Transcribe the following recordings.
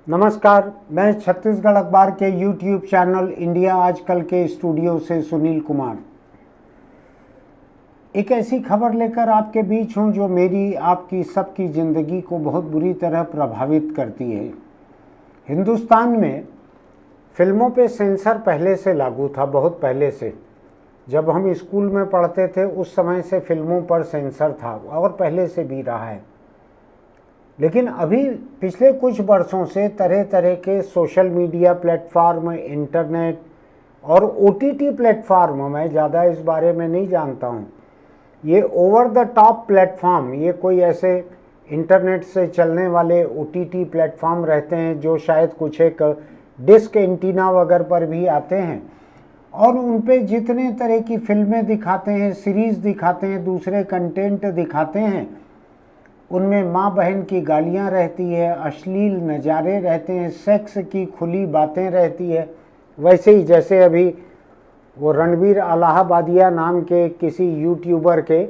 नमस्कार, मैं छत्तीसगढ़ अखबार के यूट्यूब चैनल इंडिया आजकल के स्टूडियो से सुनील कुमार एक ऐसी खबर लेकर आपके बीच हूं जो मेरी आपकी सबकी ज़िंदगी को बहुत बुरी तरह प्रभावित करती है। हिंदुस्तान में फिल्मों पे सेंसर पहले से लागू था, बहुत पहले से। जब हम स्कूल में पढ़ते थे उस समय से फिल्मों पर सेंसर था और पहले से भी रहा है। लेकिन अभी पिछले कुछ वर्षों से तरह तरह के सोशल मीडिया प्लेटफार्म, इंटरनेट और ओटीटी प्लेटफार्म, मैं ज़्यादा इस बारे में नहीं जानता हूँ, ये ओवर द टॉप प्लेटफार्म, ये कोई ऐसे इंटरनेट से चलने वाले ओटीटी प्लेटफार्म रहते हैं जो शायद कुछ एक डिस्क एंटीना वगैरह पर भी आते हैं और उन पे जितने तरह की फिल्में दिखाते हैं, सीरीज़ दिखाते हैं, दूसरे कंटेंट दिखाते हैं, उनमें माँ बहन की गालियाँ रहती है, अश्लील नज़ारे रहते हैं, सेक्स की खुली बातें रहती है। वैसे ही जैसे अभी वो रणवीर अलाहाबादिया नाम के किसी यूट्यूबर के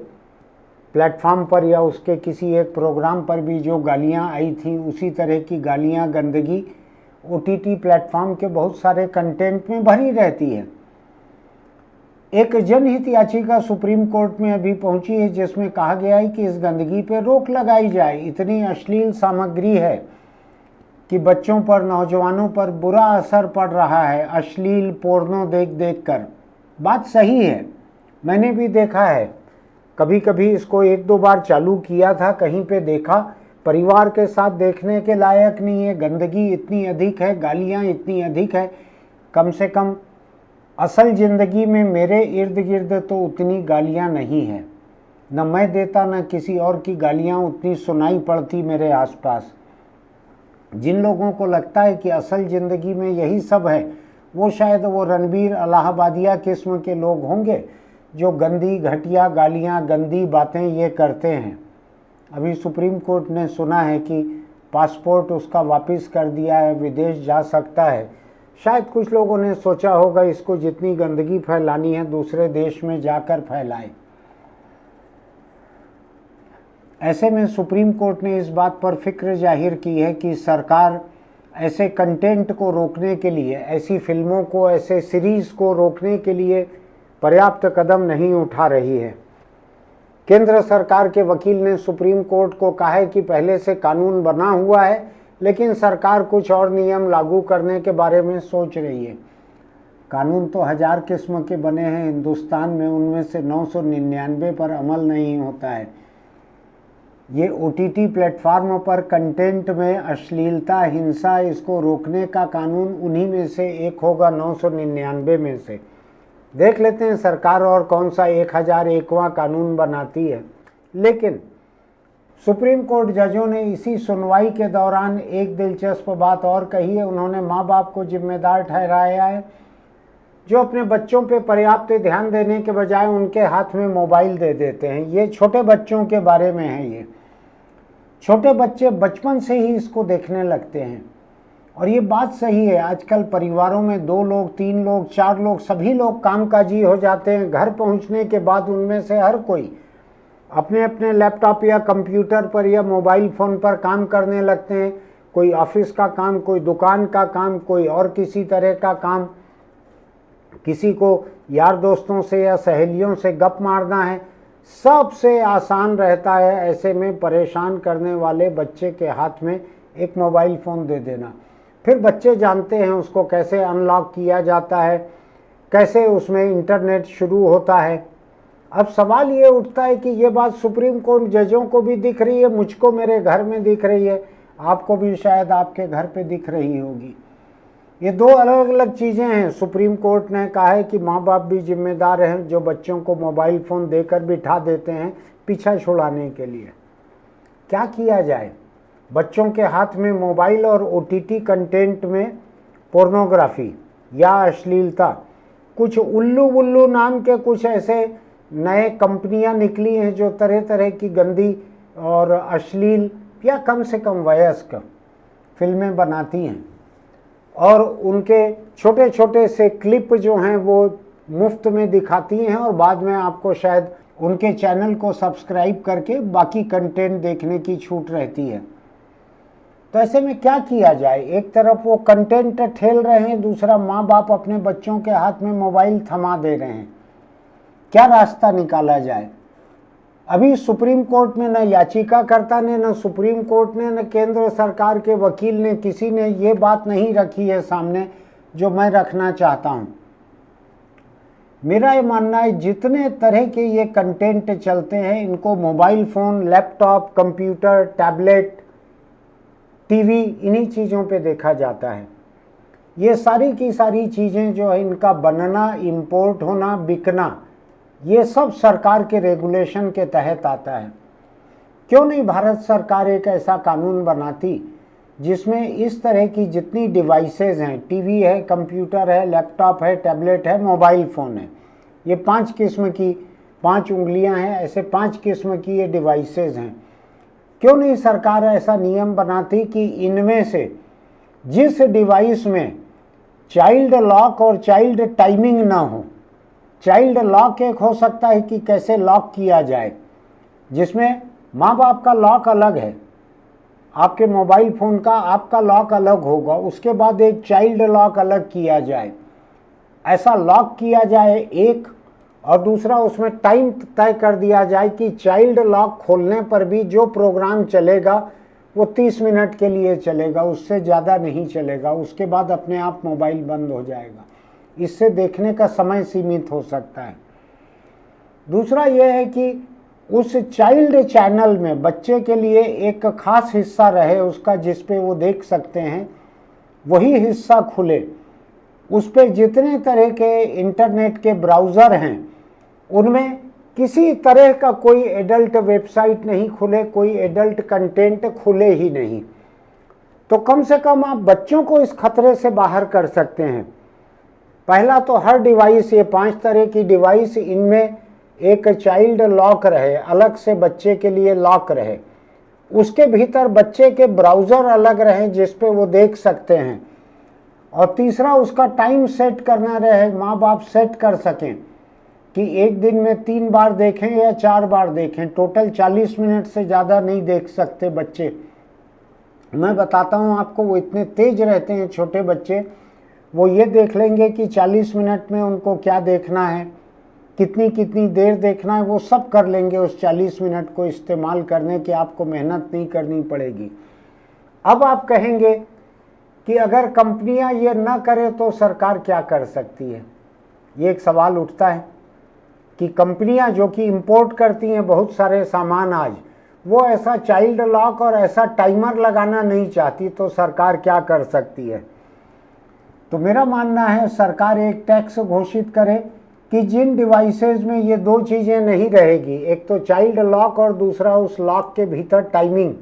प्लेटफॉर्म पर या उसके किसी एक प्रोग्राम पर भी जो गालियाँ आई थी, उसी तरह की गालियाँ, गंदगी ओटीटी प्लेटफॉर्म के बहुत सारे कंटेंट में भरी रहती है। एक जनहित याचिका सुप्रीम कोर्ट में अभी पहुंची है जिसमें कहा गया है कि इस गंदगी पर रोक लगाई जाए। इतनी अश्लील सामग्री है कि बच्चों पर, नौजवानों पर बुरा असर पड़ रहा है अश्लील पोर्नो देख देख कर। बात सही है, मैंने भी देखा है, कभी कभी इसको एक दो बार चालू किया था, कहीं पे देखा, परिवार के साथ देखने के लायक नहीं है। गंदगी इतनी अधिक है, गालियाँ इतनी अधिक है, कम से कम असल ज़िंदगी में मेरे इर्द गिर्द तो उतनी गालियाँ नहीं हैं, न मैं देता न किसी और की गालियाँ उतनी सुनाई पड़ती मेरे आसपास। जिन लोगों को लगता है कि असल ज़िंदगी में यही सब है, वो शायद वो रणवीर अलाहाबादिया किस्म के लोग होंगे जो गंदी घटिया गालियाँ, गंदी बातें ये करते हैं। अभी सुप्रीम कोर्ट ने सुना है कि पासपोर्ट उसका वापस कर दिया है, विदेश जा सकता है। शायद कुछ लोगों ने सोचा होगा इसको जितनी गंदगी फैलानी है दूसरे देश में जाकर फैलाए। ऐसे में सुप्रीम कोर्ट ने इस बात पर फिक्र जाहिर की है कि सरकार ऐसे कंटेंट को रोकने के लिए, ऐसी फिल्मों को, ऐसे सीरीज़ को रोकने के लिए पर्याप्त कदम नहीं उठा रही है। केंद्र सरकार के वकील ने सुप्रीम कोर्ट को कहा है कि पहले से कानून बना हुआ है, लेकिन सरकार कुछ और नियम लागू करने के बारे में सोच रही है। कानून तो 1000 किस्म के बने हैं हिंदुस्तान में, उनमें से 999 पर अमल नहीं होता है। ये ओटीटी प्लेटफार्म पर कंटेंट में अश्लीलता, हिंसा, इसको रोकने का कानून उन्हीं में से एक होगा, 999 में से। देख लेते हैं सरकार और कौन सा 1001वां कानून बनाती है। लेकिन सुप्रीम कोर्ट जजों ने इसी सुनवाई के दौरान एक दिलचस्प बात और कही है। उन्होंने माँ बाप को जिम्मेदार ठहराया है जो अपने बच्चों पे पर्याप्त ध्यान देने के बजाय उनके हाथ में मोबाइल दे देते हैं। ये छोटे बच्चों के बारे में है। ये छोटे बच्चे बचपन से ही इसको देखने लगते हैं और ये बात सही है। आजकल परिवारों में 2 लोग, 3 लोग, 4 लोग, सभी लोग कामकाजी हो जाते हैं। घर पहुंचने के बाद उनमें से हर कोई अपने अपने लैपटॉप या कंप्यूटर पर या मोबाइल फ़ोन पर काम करने लगते हैं। कोई ऑफिस का काम, कोई दुकान का काम, कोई और किसी तरह का काम, किसी को यार दोस्तों से या सहेलियों से गप मारना है, सबसे आसान रहता है ऐसे में परेशान करने वाले बच्चे के हाथ में एक मोबाइल फ़ोन दे देना। फिर बच्चे जानते हैं उसको कैसे अनलॉक किया जाता है, कैसे उसमें इंटरनेट शुरू होता है। अब सवाल ये उठता है कि ये बात सुप्रीम कोर्ट जजों को भी दिख रही है, मुझको मेरे घर में दिख रही है, आपको भी शायद आपके घर पे दिख रही होगी। ये 2 अलग अलग चीज़ें हैं। सुप्रीम कोर्ट ने कहा है कि माँ बाप भी जिम्मेदार हैं जो बच्चों को मोबाइल फ़ोन देकर बिठा देते हैं पीछा छुड़ाने के लिए। क्या किया जाए? बच्चों के हाथ में मोबाइल और ओटीटी कंटेंट में पोर्नोग्राफी या अश्लीलता, कुछ उल्लू बुल्लू नाम के कुछ ऐसे नए कंपनियां निकली हैं जो तरह तरह की गंदी और अश्लील या कम से कम वयस्क फिल्में बनाती हैं और उनके छोटे छोटे से क्लिप जो हैं वो मुफ्त में दिखाती हैं और बाद में आपको शायद उनके चैनल को सब्सक्राइब करके बाकी कंटेंट देखने की छूट रहती है। तो ऐसे में क्या किया जाए? एक तरफ वो कंटेंट ठेल रहे हैं, दूसरा माँ बाप अपने बच्चों के हाथ में मोबाइल थमा दे रहे हैं। क्या रास्ता निकाला जाए? अभी सुप्रीम कोर्ट में न याचिकाकर्ता ने, न सुप्रीम कोर्ट ने, न केंद्र सरकार के वकील ने, किसी ने ये बात नहीं रखी है सामने जो मैं रखना चाहता हूँ। मेरा ये मानना है जितने तरह के ये कंटेंट चलते हैं इनको mobile phone, laptop, computer, tablet, TV, इन्हीं चीज़ों पे देखा जाता है। ये सारी की सारी चीज़ें जो है इनका बनना, इंपोर्ट होना, बिकना, ये सब सरकार के रेगुलेशन के तहत आता है। क्यों नहीं भारत सरकार एक ऐसा कानून बनाती जिसमें इस तरह की जितनी डिवाइसेस हैं, टीवी है, कंप्यूटर है, लैपटॉप है, टैबलेट है, मोबाइल फ़ोन है, ये 5 किस्म की, 5 उंगलियां हैं, ऐसे 5 किस्म की ये डिवाइसेस हैं। क्यों नहीं सरकार ऐसा नियम बनाती कि इनमें से जिस डिवाइस में चाइल्ड लॉक और चाइल्ड टाइमिंग ना हो, चाइल्ड लॉक एक हो सकता है कि कैसे लॉक किया जाए, जिसमें माँ बाप का लॉक अलग है, आपके मोबाइल फ़ोन का आपका लॉक अलग होगा, उसके बाद एक चाइल्ड लॉक अलग किया जाए। ऐसा लॉक किया जाए एक, और दूसरा उसमें टाइम तय कर दिया जाए कि चाइल्ड लॉक खोलने पर भी जो प्रोग्राम चलेगा वो 30 मिनट के लिए चलेगा, उससे ज़्यादा नहीं चलेगा, उसके बाद अपने आप मोबाइल बंद हो जाएगा। इससे देखने का समय सीमित हो सकता है। दूसरा यह है कि उस चाइल्ड चैनल में बच्चे के लिए एक खास हिस्सा रहे उसका, जिस पे वो देख सकते हैं, वही हिस्सा खुले। उस पे जितने तरह के इंटरनेट के ब्राउज़र हैं उनमें किसी तरह का कोई एडल्ट वेबसाइट नहीं खुले, कोई एडल्ट कंटेंट खुले ही नहीं। तो कम से कम आप बच्चों को इस खतरे से बाहर कर सकते हैं। पहला तो हर डिवाइस, ये 5 तरह की डिवाइस, इनमें एक चाइल्ड लॉक रहे, अलग से बच्चे के लिए लॉक रहे, उसके भीतर बच्चे के ब्राउज़र अलग रहें जिस पे वो देख सकते हैं। और तीसरा उसका टाइम सेट करना रहे, माँ बाप सेट कर सकें कि एक दिन में 3 बार देखें या 4 बार देखें, टोटल 40 मिनट से ज़्यादा नहीं देख सकते बच्चे। मैं बताता हूँ आपको, वो इतने तेज रहते हैं छोटे बच्चे, वो ये देख लेंगे कि 40 मिनट में उनको क्या देखना है, कितनी कितनी देर देखना है, वो सब कर लेंगे उस 40 मिनट को इस्तेमाल करने की, आपको मेहनत नहीं करनी पड़ेगी। अब आप कहेंगे कि अगर कंपनियां ये ना करें तो सरकार क्या कर सकती है? ये एक सवाल उठता है कि कंपनियां जो कि इंपोर्ट करती हैं बहुत सारे सामान आज, वो ऐसा चाइल्ड लॉक और ऐसा टाइमर लगाना नहीं चाहती, तो सरकार क्या कर सकती है? तो मेरा मानना है सरकार एक टैक्स घोषित करे कि जिन डिवाइसेस में ये 2 चीज़ें नहीं रहेगी, एक तो चाइल्ड लॉक और दूसरा उस लॉक के भीतर टाइमिंग,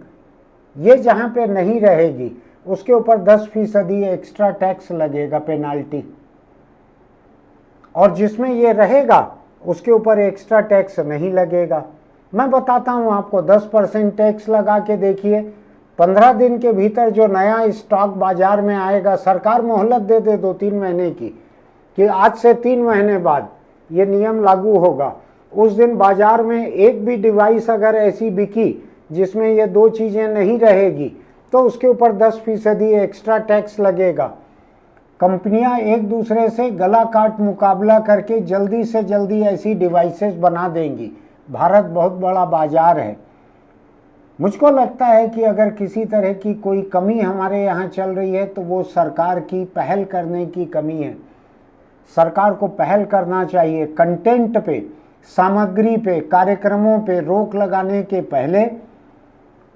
ये जहाँ पे नहीं रहेगी उसके ऊपर 10% एक्स्ट्रा टैक्स लगेगा, पेनाल्टी। और जिसमें ये रहेगा उसके ऊपर एक्स्ट्रा टैक्स नहीं लगेगा। मैं बताता हूँ आपको, 10% टैक्स लगा के देखिए, 15 दिन के भीतर जो नया स्टॉक बाजार में आएगा, सरकार मोहलत दे दे 2-3 महीने की कि आज से 3 महीने बाद ये नियम लागू होगा, उस दिन बाजार में एक भी डिवाइस अगर ऐसी बिकी जिसमें ये 2 चीज़ें नहीं रहेगी तो उसके ऊपर 10% एक्स्ट्रा टैक्स लगेगा। कंपनियां एक दूसरे से गला काट मुकाबला करके जल्दी से जल्दी ऐसी डिवाइसेस बना देंगी। भारत बहुत बड़ा बाजार है। मुझको लगता है कि अगर किसी तरह की कोई कमी हमारे यहाँ चल रही है तो वो सरकार की पहल करने की कमी है। सरकार को पहल करना चाहिए कंटेंट पे, सामग्री पे, कार्यक्रमों पे रोक लगाने के पहले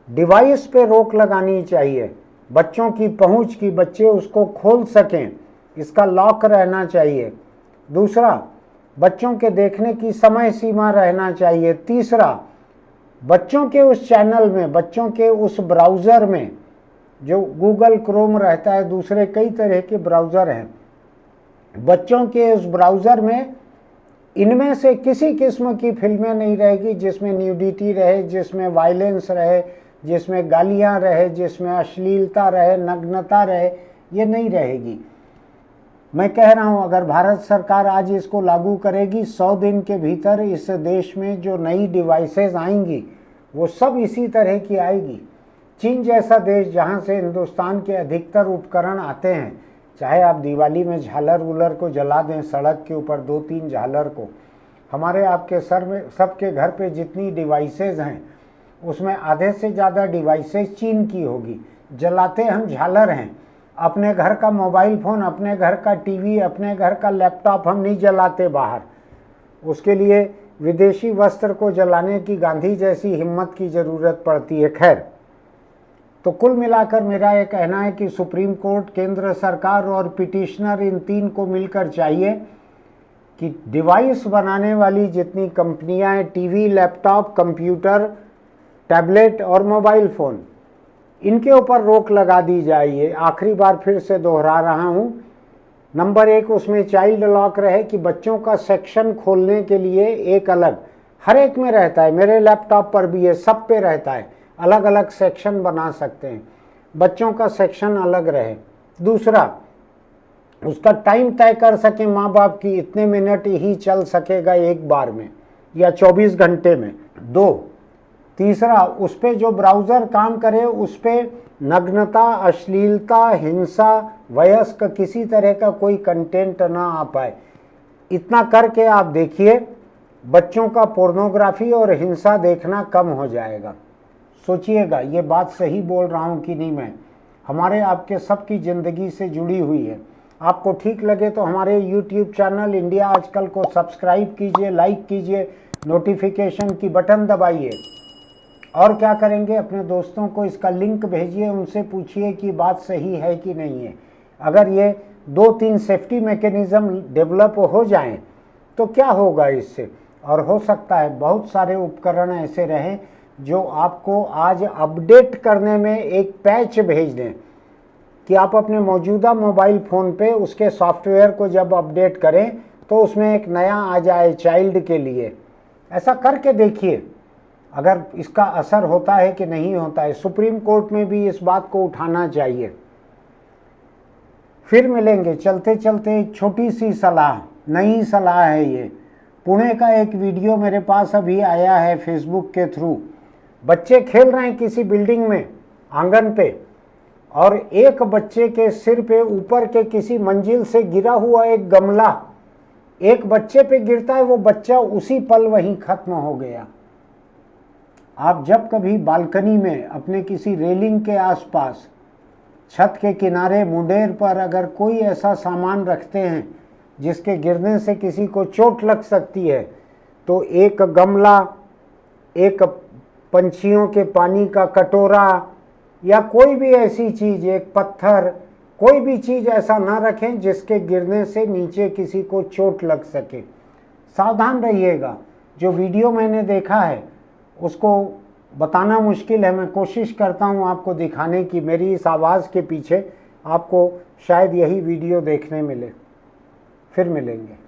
डिवाइस पे रोक लगानी चाहिए। बच्चों की पहुंच की, बच्चे उसको खोल सकें, इसका लॉक रहना चाहिए। दूसरा, बच्चों के देखने की समय सीमा रहना चाहिए। तीसरा, बच्चों के उस चैनल में, बच्चों के उस ब्राउज़र में, जो गूगल क्रोम रहता है, दूसरे कई तरह के ब्राउज़र हैं, बच्चों के उस ब्राउज़र में इनमें से किसी किस्म की फिल्में नहीं रहेगी जिसमें न्यूडिटी रहे, जिसमें वायलेंस रहे, जिसमें गालियां रहे, जिसमें अश्लीलता रहे, नग्नता रहे, ये नहीं रहेगी। मैं कह रहा हूं अगर भारत सरकार आज इसको लागू करेगी, 100 दिन के भीतर इस देश में जो नई डिवाइसेस आएंगी वो सब इसी तरह की आएगी। चीन जैसा देश जहां से हिंदुस्तान के अधिकतर उपकरण आते हैं, चाहे आप दिवाली में झालर वूलर को जला दें, सड़क के ऊपर 2-3 झालर को, हमारे आपके सर में सबके घर पे जितनी डिवाइसेज हैं उसमें आधे से ज़्यादा डिवाइसेज चीन की होगी। जलाते हम झालर हैं, अपने घर का मोबाइल फ़ोन, अपने घर का टीवी, अपने घर का लैपटॉप हम नहीं जलाते बाहर। उसके लिए विदेशी वस्त्र को जलाने की गांधी जैसी हिम्मत की ज़रूरत पड़ती है। खैर, तो कुल मिलाकर मेरा ये कहना है कि सुप्रीम कोर्ट, केंद्र सरकार और पिटिशनर, इन तीन को मिलकर चाहिए कि डिवाइस बनाने वाली जितनी कंपनियां हैं, टीवी, लैपटॉप, कंप्यूटर, टैबलेट और मोबाइल फ़ोन, इनके ऊपर रोक लगा दी जाए। आखिरी बार फिर से दोहरा रहा हूँ, नंबर 1 उसमें चाइल्ड लॉक रहे कि बच्चों का सेक्शन खोलने के लिए एक अलग, हर एक में रहता है, मेरे लैपटॉप पर भी है, सब पे रहता है, अलग अलग सेक्शन बना सकते हैं, बच्चों का सेक्शन अलग रहे। दूसरा, उसका टाइम तय कर सके माँ बाप की इतने मिनट ही चल सकेगा एक बार में या 24 घंटे में। 2, तीसरा, उस पर जो ब्राउज़र काम करे उस पर नग्नता, अश्लीलता, हिंसा, वयस्क किसी तरह का कोई कंटेंट ना आ पाए। इतना करके आप देखिए बच्चों का पोर्नोग्राफी और हिंसा देखना कम हो जाएगा। सोचिएगा, ये बात सही बोल रहा हूँ कि नहीं मैं, हमारे आपके सबकी ज़िंदगी से जुड़ी हुई है। आपको ठीक लगे तो हमारे YouTube चैनल इंडिया आजकल को सब्सक्राइब कीजिए, लाइक कीजिए, नोटिफिकेशन की बटन दबाइए। और क्या करेंगे, अपने दोस्तों को इसका लिंक भेजिए, उनसे पूछिए कि बात सही है कि नहीं है। अगर ये 2-3 सेफ्टी मैकेनिज़्म डेवलप हो जाएं तो क्या होगा इससे, और हो सकता है बहुत सारे उपकरण ऐसे रहें जो आपको आज अपडेट करने में एक पैच भेज दें कि आप अपने मौजूदा मोबाइल फ़ोन पे उसके सॉफ्टवेयर को जब अपडेट करें तो उसमें एक नया आ जाए चाइल्ड के लिए। ऐसा करके देखिए अगर इसका असर होता है कि नहीं होता है। सुप्रीम कोर्ट में भी इस बात को उठाना चाहिए। फिर मिलेंगे। चलते चलते एक छोटी सी सलाह, नई सलाह है ये। पुणे का एक वीडियो मेरे पास अभी आया है फेसबुक के थ्रू। बच्चे खेल रहे हैं किसी बिल्डिंग में आंगन पे, और एक बच्चे के सिर पे ऊपर के किसी मंजिल से गिरा हुआ एक गमला एक बच्चे पे गिरता है, वो बच्चा उसी पल वहीं खत्म हो गया। आप जब कभी बालकनी में अपने किसी रेलिंग के आसपास, छत के किनारे, मुंडेर पर अगर कोई ऐसा सामान रखते हैं जिसके गिरने से किसी को चोट लग सकती है, तो एक गमला, एक पंछियों के पानी का कटोरा या कोई भी ऐसी चीज़, एक पत्थर, कोई भी चीज़ ऐसा ना रखें जिसके गिरने से नीचे किसी को चोट लग सके। सावधान रहिएगा। जो वीडियो मैंने देखा है उसको बताना मुश्किल है, मैं कोशिश करता हूँ आपको दिखाने की। मेरी इस आवाज़ के पीछे आपको शायद यही वीडियो देखने मिले। फिर मिलेंगे।